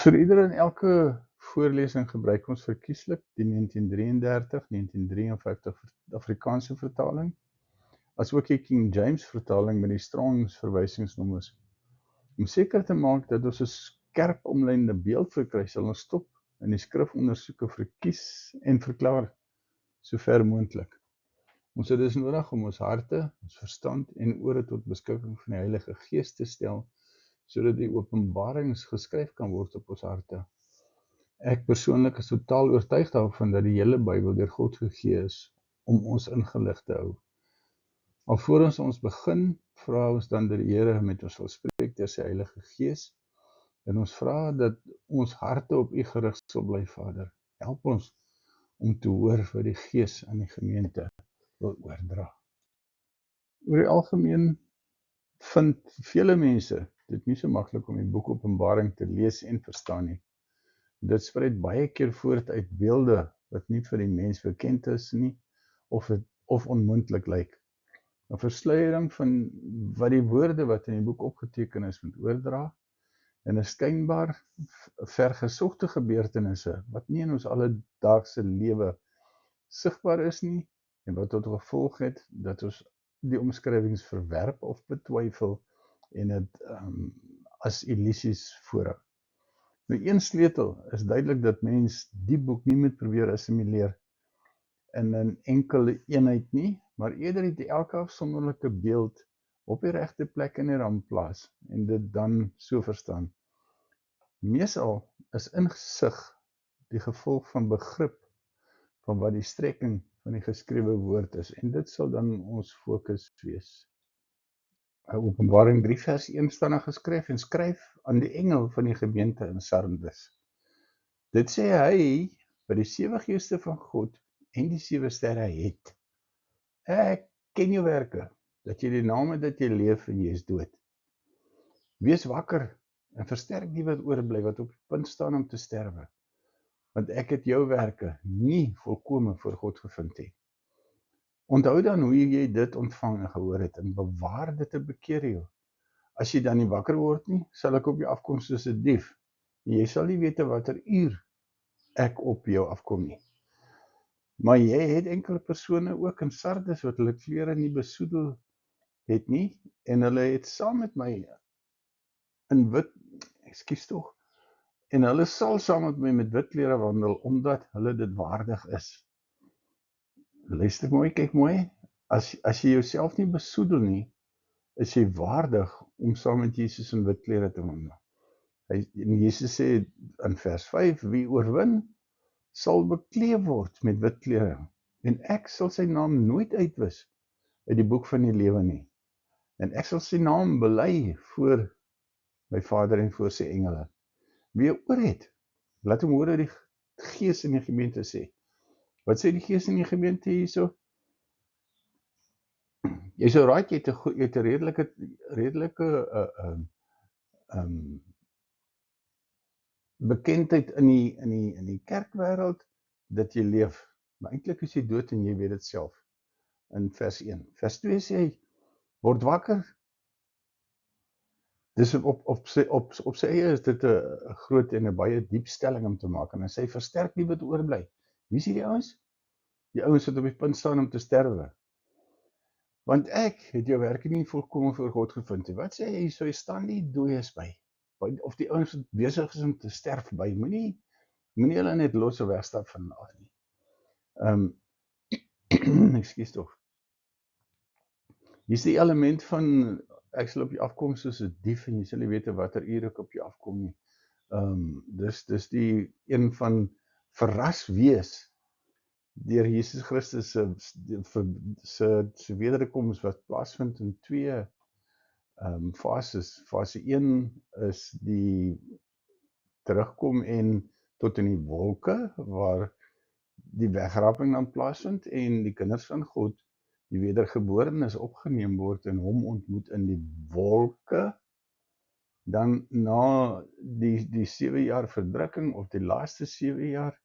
Vir ieder en elke voorlesing gebruik ons verkieslik die 1933, 1953 Afrikaanse vertaling, as ook die King James vertaling met die Strong's verwysingsnommers. Om seker te maak dat ons 'n skerp omlynde beeld verkry, sal ons stop in die skrifondersoeke verkies en verklaar sover moontlik. Ons het dus nodig om ons harte, ons verstand en ore tot beskikking van die Heilige Gees te stel, sodat die openbarings geskryf kan word op ons harte. Ek persoonlik is totaal oortuig daarvan dat die hele Bybel deur God gegee is om ons ingelig te hou. Alvorens ons begin, vra ons dan dat die Here met ons wil spreek deur sy Heilige Gees, en ons vra dat ons harte op U gerig sal bly, Vader. Help ons om te hoor wat die Gees aan die gemeente wil oordra. Oor die algemeen vind vele mense dit nie so maklik om die boek Openbaring te lees en verstaan nie. Dit spruit baie keer voort uit beelde wat nie vir die mens bekend is nie, of onmoontlik lyk. 'n Versluiering van wat die woorde wat in die boek opgeteken is moet oordra, en 'n skynbaar vergesogte gebeurtenisse wat nie in ons alledaagse lewe sigbaar is nie, en wat tot gevolg het dat ons die omskrywings verwerp of betwyfel en dit as illusies voorhou. Nou, een sleutel is duidelik dat mens die boek nie moet probeer assimileer in 'n enkele eenheid nie, maar eerder die elke afsonderlike beeld op die regte plek in die ram plaas en dit dan so verstaan. Meestal is insig die gevolg van begrip van wat die strekking van die geskrewe woord is, en dit sal dan ons fokus wees. Openbaring 3 vers 1 staan geskryf en skryf aan die engel van die gemeente in Sardes. Dit sê hy wat die 7 geeste van God en die 7 sterre het. Ek ken jou werke, dat jy die naam het dat jy leef en jy is dood. Wees wakker en versterk die wat oorbly, wat op die punt staan om te sterwe. Want ek het jou werke nie volkome voor God gevind het. Onthou dan hoe jy dit ontvang en gehoor het, en bewaar dit en bekeer jou. As jy dan nie wakker word nie, sal ek op jou afkom soos 'n dief. Jy sal nie weet watter uur ek op jou afkom nie. Maar jy het enkele persone ook in Sardes wat hulle klere nie besoedel het nie, en hulle het saam met my in wit, en hulle sal saam met my met wit klere wandel, omdat hulle dit waardig is. Luister mooi, kyk mooi, as jy jouself nie besoedel nie, is jy waardig om saam met Jesus in wit klere te wandel. En Jesus sê in vers 5, wie oorwin, sal bekleed word met wit klere, en ek sal sy naam nooit uitwis uit die boek van die lewe nie. En ek sal sy naam bely voor my Vader en voor sy engele. Wie oor het, laat hom hoor wat die Gees in die gemeente sê. Wat sê die Gees in die gemeente hierso? Jy sou raai, jy het 'n redelike bekendheid in die kerkwêreld dat jy leef, maar eintlik is jy dood en jy weet dit self. In vers 1. Vers 2 sê hy, word wakker. Dis op sy eie is dit 'n groot en 'n baie diep stelling om te maak, en hy sê versterk die wat oorbly. Wie is die ouens? Die ouens wat op die punt staan om te sterwe. Want ek het jou werke nie volkome voor God gevind nie. Wat sê hy? So jy staan nie dooies by, of die ouens wat besig is om te sterf by, moenie hulle net los en wegstap van af nie. Ekskuus tog. Hier is die element van, ek sal op jou afkom soos 'n dief, en jy sal nie weet watter uur ek op jou afkom nie. Dis die een van verras wees deur Jesus Christus se wederkoms wat plaasvind in 2 fases. Fase 1 is die terugkom en tot in die wolke, waar die wegraping dan plaasvind en die kinders van God, die wedergeborenes, opgeneem word en hom ontmoet in die wolke. Dan na die 7 jaar verdrukking, of die laaste 7 jaar,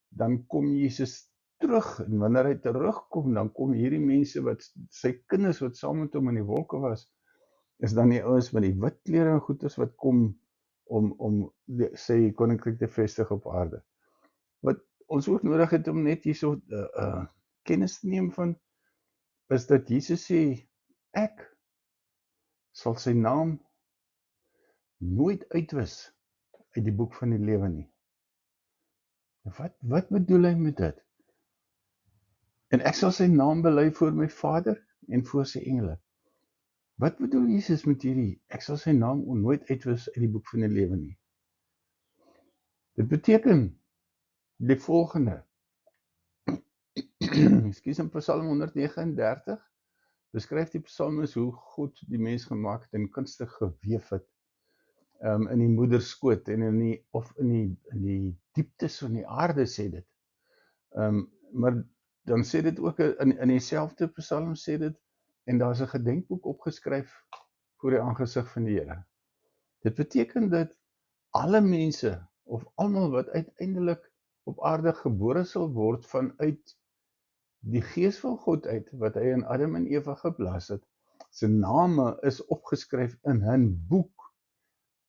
dan kom Jesus terug, en wanneer hy terugkom, dan kom hierdie mense wat sy kinders wat saam met hom in die wolke was, is dan die ouens met die wit klere en goeders wat kom om sy koninkryk te vestig op aarde. Wat ons ook nodig het om net hierso kennis te neem van, is dat Jesus sê, ek sal sy naam nooit uitwis uit die boek van die lewe nie. Wat bedoel hy met dit? En ek sal sy naam bely voor my Vader en voor sy engele. Wat bedoel Jesus met hierdie? Ek sal sy naam nooit uitwis uit die boek van die lewe nie. Dit beteken die volgende. Ekskuus, in Psalm 139 beskryf die psalmis hoe God die mens gemaak het en kunstig geweef het in die moederskoot en in die dieptes van die aarde, sê dit. Maar dan sê dit ook in dieselfde psalm sê dit, en daar is 'n gedenkboek opgeskryf voor die aangesig van die Here. Dit beteken dat alle mense of almal wat uiteindelik op aarde gebore sal word vanuit die gees van God uit, wat hy in Adam en Eva geblaas het, se name is opgeskryf in 'n boek.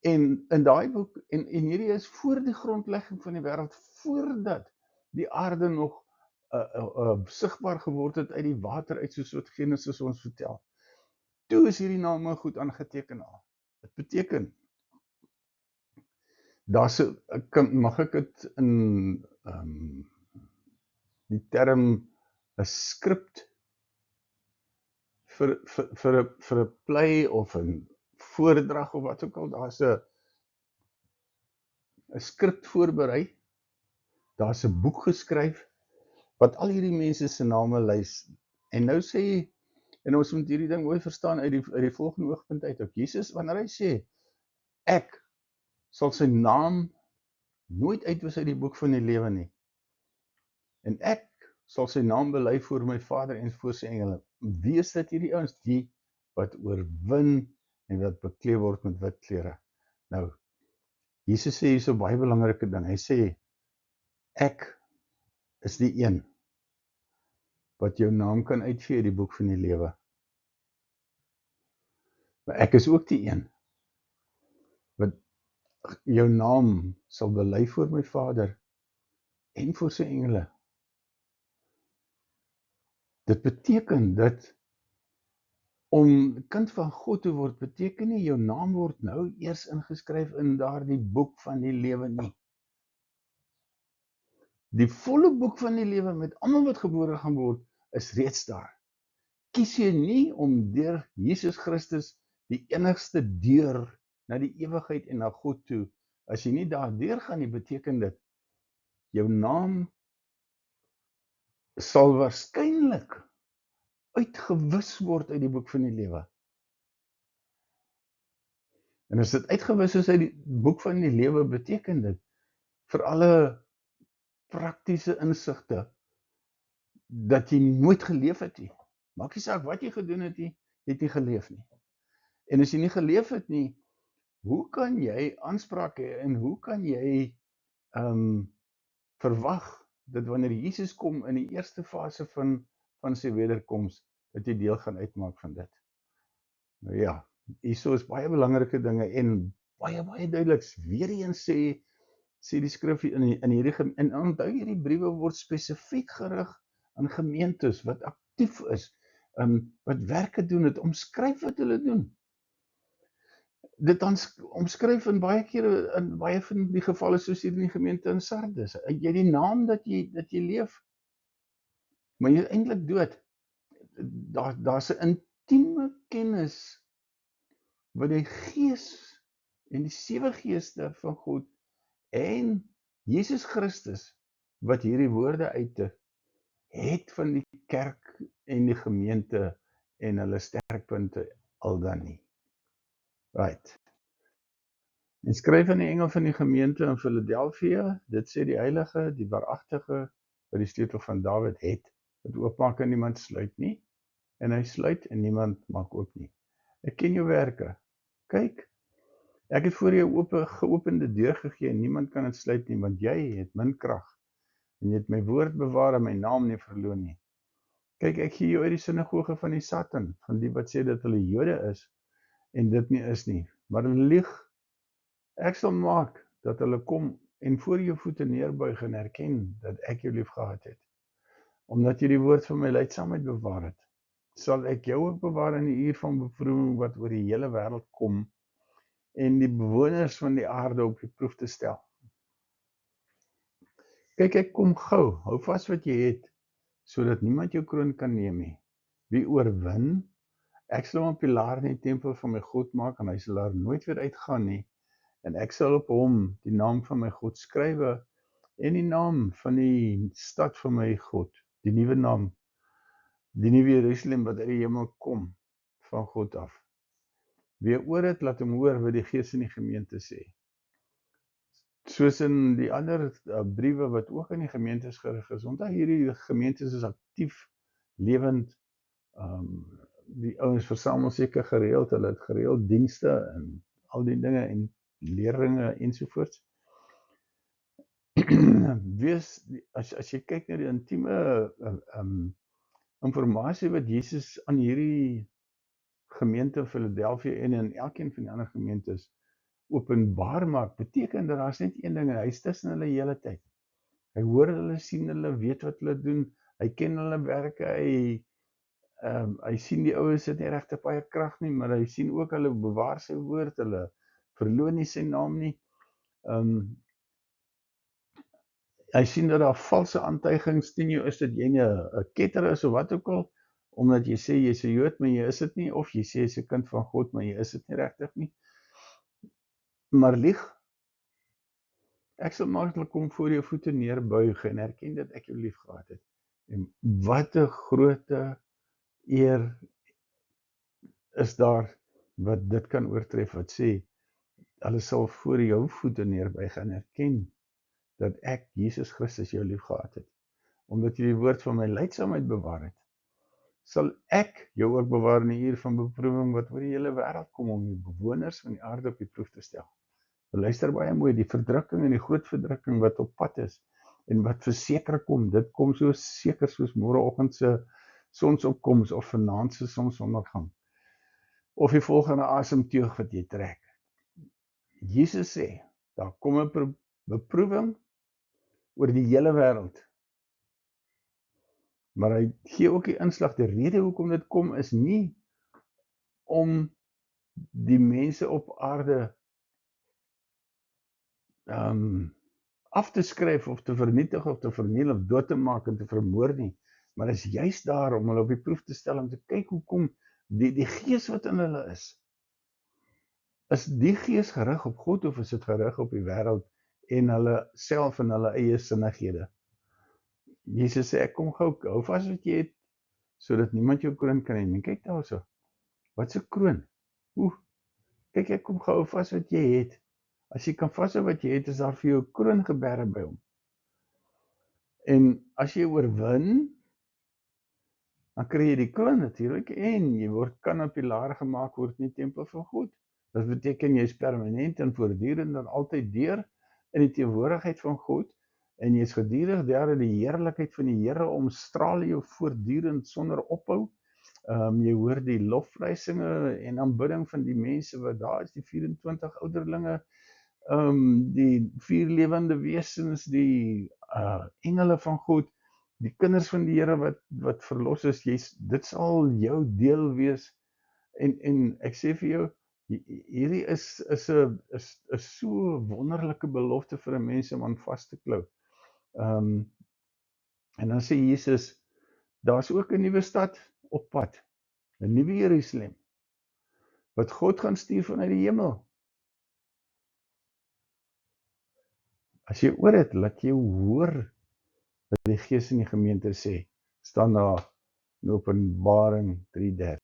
En in daai boek, en hierdie is voor die grondlegging van die wêreld, voordat die aarde nog sigbaar geword het uit die water uit, soos wat Genesis ons vertel. Toe is hierdie name goed aangeteken al. Dit beteken, mag ek dit in die term 'n skript vir 'n play of 'n voordrag of wat ook al, daar's 'n skript voorberei, daar's 'n boek geskryf wat al hierdie mense se name lys. En nou sê, en ons moet hierdie ding mooi verstaan uit die volgende oogpunt uit ook. Jesus, wanneer hy sê, ek sal sy naam nooit uitwis uit die boek van die lewe nie, en ek sal sy naam bely voor my Vader en voor sy engele. Wie is dit hierdie ouens? Die wat oorwin en wat bekleed word met wit klere. Nou, Jesus sê hier so baie belangrike ding. Hy sê, ek is die een wat jou naam kan uitvee uit die boek van die lewe. Maar ek is ook die een wat jou naam sal bely voor my Vader en voor sy engele. Dit beteken dat om kind van God te word, beteken nie jou naam word nou eers ingeskryf in daardie boek van die lewe nie. Die volle boek van die lewe met almal wat gebore gaan word, is reeds daar. Kies jy nie om deur Jesus Christus die enigste deur na die ewigheid en na God toe, as jy nie daardeur gaan nie, beteken dit, jou naam sal waarskynlik uitgewis word uit die boek van die lewe. En as dit uitgewis is uit die boek van die lewe, beteken dit, vir alle praktiese insigte, dat jy nooit geleef het nie. Maak nie saak wat jy gedoen het nie, jy het nie geleef nie. En as jy nie geleef het nie, hoe kan jy aanspraak hê en hoe kan jy verwag dat wanneer Jesus kom in die eerste fase van sy wederkoms, dat jy deel gaan uitmaak van dit? Nou ja, hierso is baie belangrike dinge en baie duidelik. Weer eens sê die skrif en onthou hierdie briewe word spesifiek gerig aan gemeentes wat aktief is, wat werke doen, het omskryf wat hulle doen. Dit omskryf in baie kere, in baie van die gevalle, soos hier in die gemeente in Sardes. Jy die naam dat jy leef, maar jy is eintlik dood. Daar's 'n intieme kennis wat die Gees en die 7 geeste van God en Jesus Christus, wat hierdie woorde het van die kerk en die gemeente en hulle sterkpunte al dan nie. Right. En skryf aan die engel van die gemeente in Philadelphia, dit sê die heilige, die waaragtige, wat die sleutel van Dawid het, wat oopmaak en niemand sluit nie, en hy sluit en niemand maak oop nie. Ek ken jou werke. Kyk, ek het voor jou geopende deur gegee en niemand kan dit sluit nie, want jy het min krag en jy het my woord bewaar en my naam nie verloon nie. Kyk, ek gee jou uit die sinagoge van die Satan, van die wat sê dat hulle Jode is en dit nie is nie, maar hulle lieg Ek sal maak dat hulle kom en voor jou voete neerbuig en erken dat ek jou lief gehad het. Omdat jy die woord van my lydsaamheid bewaar het, sal ek jou ook bewaar in die uur van beproewing wat oor die hele wêreld kom en die bewoners van die aarde op die proef te stel. Kyk, ek kom gou, hou vas wat jy het, sodat niemand jou kroon kan neem nie. Wie oorwin, ek sal hom 'n pilaar in die tempel van my God maak en hy sal daar nooit weer uitgaan nie. En ek sal op hom die naam van my God skrywe en die naam van die stad van my God, die nuwe naam, die nuwe Jerusalem wat uit die hemel kom van God af. Wie oor het, laat hom hoor wat die Gees in die gemeente sê. Soos in die ander briewe wat ook aan die gemeentes gerig is, onthou hierdie gemeentes is aktief, lewend, die ouens versamel seker gereeld, hulle het gereeld dienste en al die dinge en leringe ensovoorts. As jy kyk na die intieme informasie wat Jesus aan hierdie gemeente in Philadelphia en in elkeen van die ander gemeentes openbaar maak, beteken dat daar's net een ding en hy is tussen hulle hele tyd. Hy hoor hulle, sien hulle, weet wat hulle doen, hy ken hulle werke, hy sien die ouens het nie regtig baie krag nie, maar hy sien ook hulle bewaar sy woord, hulle verloon nie sy naam nie. Hy sien dat daar valse aantuigings teen jou is dat jy 'n ketter is of wat ook al, omdat jy sê jy's 'n Jood, maar jy is dit nie, of jy sê jy's 'n kind van God, maar jy is dit nie regtig nie. Maar lieg, ek sal maak dat hulle kom voor jou voete neerbuig en erken dat ek jou lief gehad het. En wat 'n groote eer is daar wat dit kan oortref, wat sê, hulle sal voor jou voete neerbuig en erken dat ek, Jesus Christus, jou lief gehad het. Omdat jy die woord van my lydsaamheid bewaar het, sal ek jou ook bewaar in die uur van beproewing wat oor die hele wêreld kom om die bewoners van die aarde op die proef te stel. Luister baie mooi, die verdrukking en die groot verdrukking wat op pad is en wat verseker kom, dit kom so seker soos môreoggend se sonsopkoms of vanaand se sonsondergang. Of die volgende asemteug wat jy trek. Jesus sê, daar kom 'n beproewing oor die hele wêreld. Maar hy gee ook die inslag, die rede hoekom dit kom is nie om die mense op aarde af te skryf of te vernietig of te verniel of dood te maak en te vermoor nie, maar is juist daar om hulle op die proef te stel om te kyk hoekom die gees wat in hulle is die gees gerig op God of is dit gerig op die wêreld en hulle self en hulle eie sinnighede? Jesus sê, ek kom gou, hou vas wat jy het, sodat niemand jou kroon kan neem. Kyk daarso, wat se kroon? Kyk, ek kom gou, hou vas wat jy het. As jy kan vashou wat jy het, is daar vir jou 'n kroon geberg by hom. En as jy oorwin, dan kry jy die kroon natuurlik en jy kan 'n pilaar gemaak word in die tempel van God. Dit beteken jy is permanent en voortdurend dan altyd deur in die teenwoordigheid van God en jy is gedurig daar in die heerlikheid van die Here omstraal jou voortdurend sonder ophou. Jy hoor die lofprysinge en aanbidding van die mense wat daar is, die 24 ouderlinge, die 4 lewende wesens, die engele van God, die kinders van die Here wat verlos is, dit sal jou deel wees. En ek sê vir jou, hierdie is so 'n wonderlike belofte vir 'n mens om aan vas te klou. En dan sê Jesus, daar's ook 'n nuwe stad op pad, 'n nuwe Jerusalem, wat God gaan stuur vanuit die hemel. As jy oor het, laat jy hoor wat die Gees in die gemeente sê. Staan daar in Openbaring 3:13.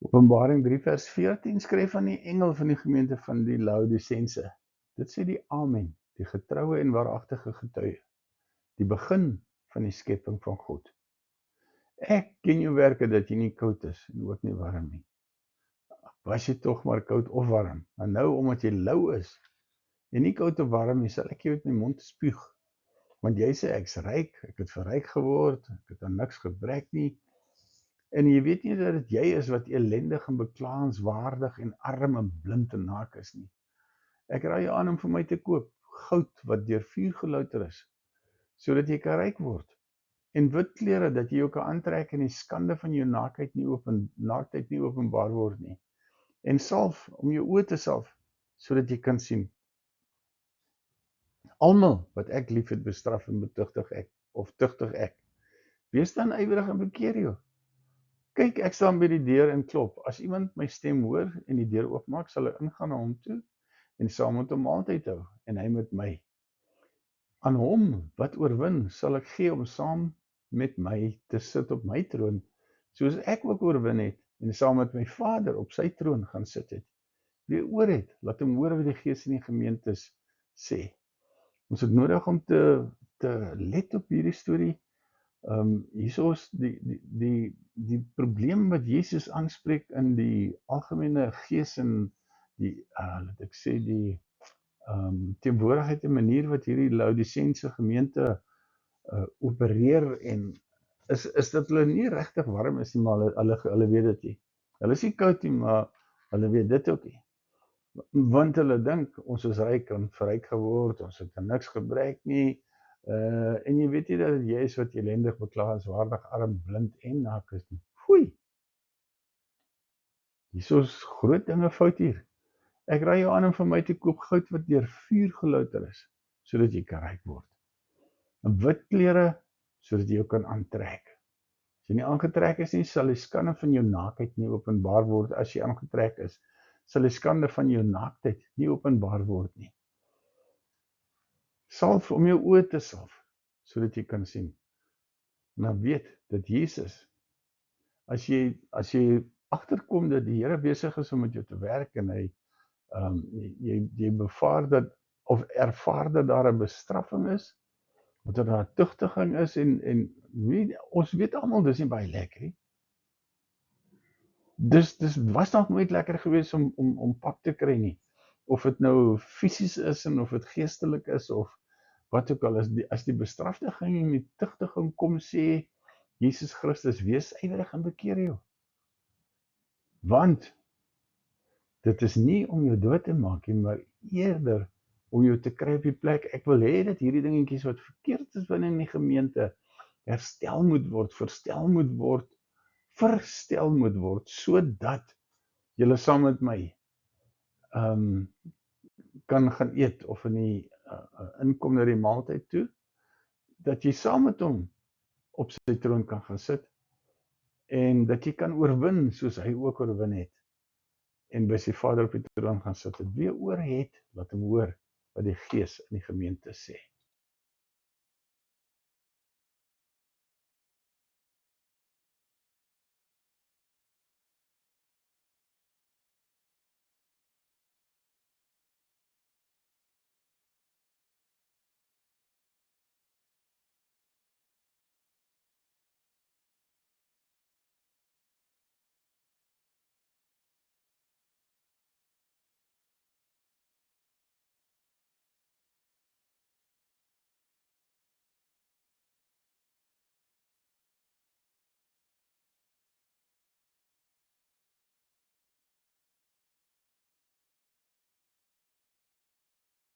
Openbaring 3 vers 14 skryf aan die engel van die gemeente van die Laodisense. Dit sê die Amen, die getroue en waaragtige getuie, die begin van die skepping van God. Ek ken jou werke dat jy nie koud is en ook nie warm nie. Was jy tog maar koud of warm? En nou omdat jy lou is en nie koud of warm nie, sal ek jou uit my mond spuug. Want jy sê ek's ryk, ek het verryk geword, ek het aan niks gebrek nie. En jy weet nie dat dit jy is wat ellendig en beklaanswaardig en arm en blind en naak is nie. Ek raai jou aan om vir my te koop goud wat deur vuur gelouter is, sodat jy kan ryk word. En wit klere dat jy jou kan aantrek en die skande van jou naaktheid nie openbaar word nie. En salf om jou oë te salf, sodat jy kan sien. Almal wat ek liefhet bestraf en betugtig ek, of tugtig ek. Wees dan ywerig en bekeer jou. Kyk, ek staan by die deur en klop. As iemand my stem hoor en die deur oopmaak, sal ek ingaan na hom toe en saam met hom maaltyd hou, en hy met my. Aan hom wat oorwin, sal ek gee om saam met my te sit op my troon, soos ek ook oorwin het en saam met my Vader op sy troon gaan sit het. Wie oor het, laat hom hoor wat die Gees in die gemeentes sê. Ons het nodig om te let op hierdie storie. Hierso is die probleem wat Jesus aanspreek in die algemene gees en die, laat ek sê, die teenwoordigheid en manier wat hierdie Laodiceense gemeente opereer en is dat hulle nie regtig warm is nie, maar hulle weet dit nie. Hulle is nie koud nie, maar hulle weet dit ook nie. Want hulle dink, ons is ryk en verryk geword, ons het niks gebrek nie, en jy weet nie dat jy is wat ellendig, beklagenswaardig, arm, blind en naak is nie. Foei! Hierso is groot dinge fout hier. Ek raai jou aan om vir my te koop goud wat deur vuur gelouter is, sodat jy kan ryk word. En wit klere, sodat jy jou kan aantrek. As jy nie aangetrek is nie, sal die skande van jou naaktheid nie openbaar word. As jy aangetrek is, sal die skande van jou naaktheid nie openbaar word nie. Salf om jou oë te salf, sodat jy kan sien. En dan weet dat Jesus, as jy agterkom dat die Here besig is om met jou te werk en hy jy bevaar dat of ervaar dat daar 'n bestraffing is, dat daar 'n tugtiging is en ons weet almal dis nie baie lekker nie. Dis was nog nooit lekker geweest om pap te kry nie. Of dit nou fisies is en of dit geestelik is of wat ook al, as die bestraftiging en die tugtiging kom sê Jesus Christus, wees ywerig en bekeer jou. Want dit is nie om jou dood te maak nie, maar eerder om jou te kry op die plek. Ek wil hê dat hierdie dingetjies wat verkeerd is binne in die gemeente herstel moet word, verstel moet word, sodat julle saam met my kan gaan eet of in die inkom na die maaltyd toe, dat jy saam met hom op sy troon kan gaan sit en dat jy kan oorwin soos hy ook oorwin het en by sy Vader op die troon gaan sit. Wie oor het, laat hom hoor wat die Gees in die gemeente sê.